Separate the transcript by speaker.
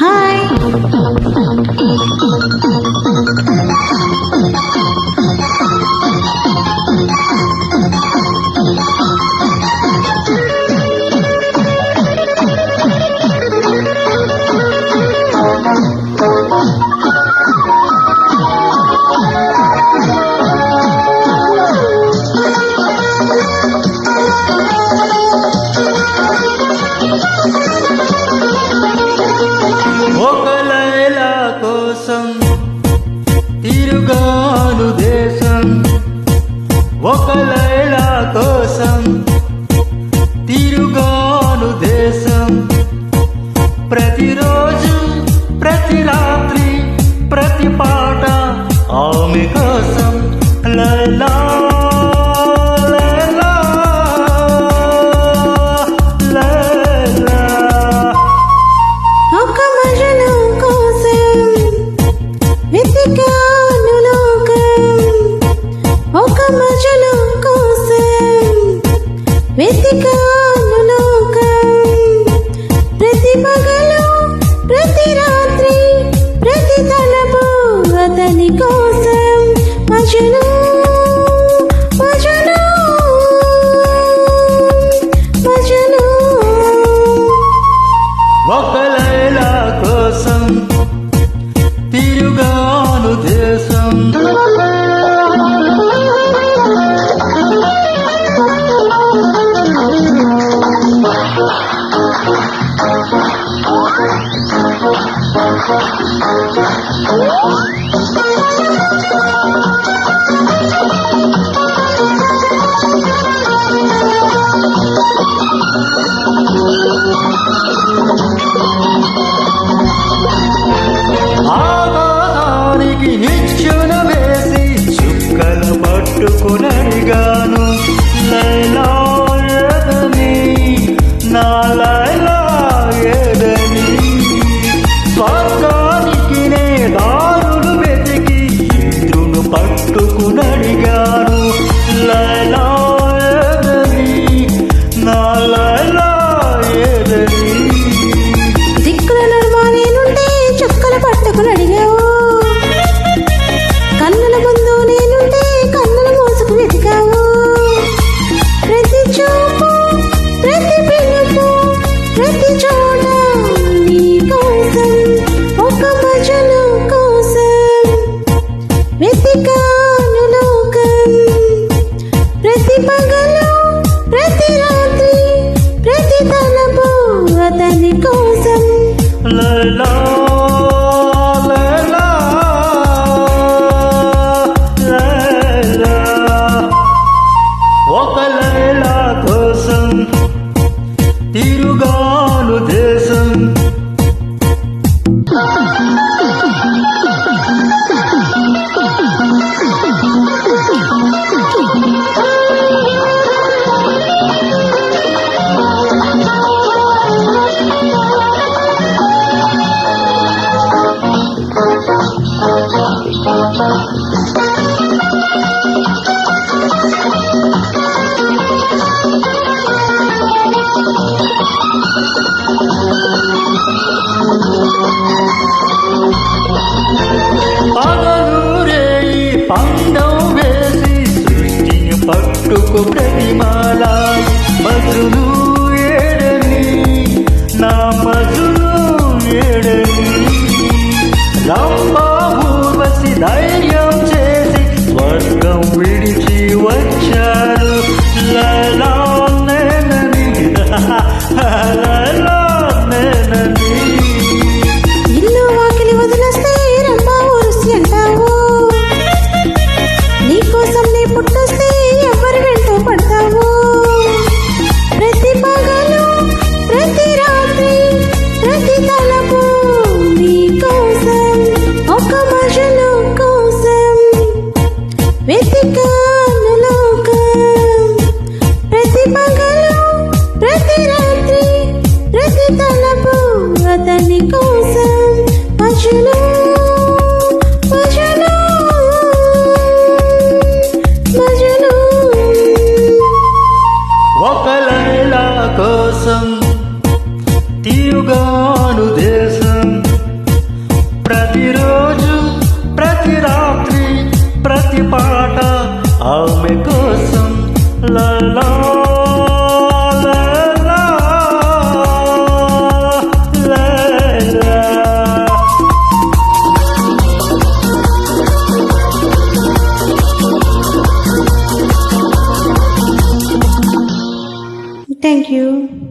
Speaker 1: Hi
Speaker 2: ఒక లైలా కోసం తిరుగాను దేశం, ఒక లైలా కోసం తిరుగాను దేశం. ప్రతిరోజు ప్రతి రాత్రి ప్రతి పాట ఆమె కోసం. లైలా లైలా లైలా.
Speaker 1: ఒక మజను కోసం వెతికాను లోకం, ఒక మజను కోసం వెతికాను లోకం. ప్రతి పగలు ప్రతి రాత్రి ప్రతి తలపు అతని కోసం. మజను మజను మజను.
Speaker 2: ఒక లైలా కోసం తిరుగాను దేశం. ఆకాశానికి నిచ్చెన వేసి చుక్కలు పట్టుకునడిగాను. లైలా ఏదని, నా లైలా ఏదని. స్వర్గానికి నే దారులు వెతికి ఇంద్రును పట్టుకునడిగాను. లైలా ఏదని, నా లైలా ఏదని.
Speaker 1: దిక్కుల నడుమ నేనుంటే చుక్కలు పట్టుకుని అడిగావు, కన్నుల ముందు నేనుంటే కన్నుల మోసుకు వెతికావు. ప్రతి చూపు ప్రతి పిలుపు ప్రతి చోట నీ కోసం. ఒక మజను కోసం వెతికాను లోకం. ప్రతి పగలు ప్రతి రాత్రి ప్రతి తలపు అతని కోసం.
Speaker 2: లైలా లైలా లైలా. ఒక లైలా కోసం తిరుగాను దేశం. పగలూరేయి పందం వేసి సృష్టిని పట్టుకు ప్రతిమాల. మధులు ఏడని, నా మధులు ఏడని. రంభా ఊర్వశి ధైర్యం చేసి స్వర్గం విడిచి వచ్చారు. లైలా నేనని, లైలా నేనని.
Speaker 1: ఇల్లు వాకిలి వదిలేస్తే రమ్మా ఊరుసి అంటావు, నీకోసం నీ పుట్టొస్తే ఎవరి వెంటో పడతావు. ప్రతి పగలు ప్రతి రాత్రి ప్రతి తలపు నీ కోసం. ఒక మజను కోసం వెతికాను లోకం. ప్రతి పగలు ప్రతి రాత్రి ప్రతి తలపు అతని కోసం. మజను మజను మజను.
Speaker 2: ఒక లైలా కోసం తిరుగాను దేశం. కోసం లా లా లా లా లా లా.
Speaker 1: Thank you.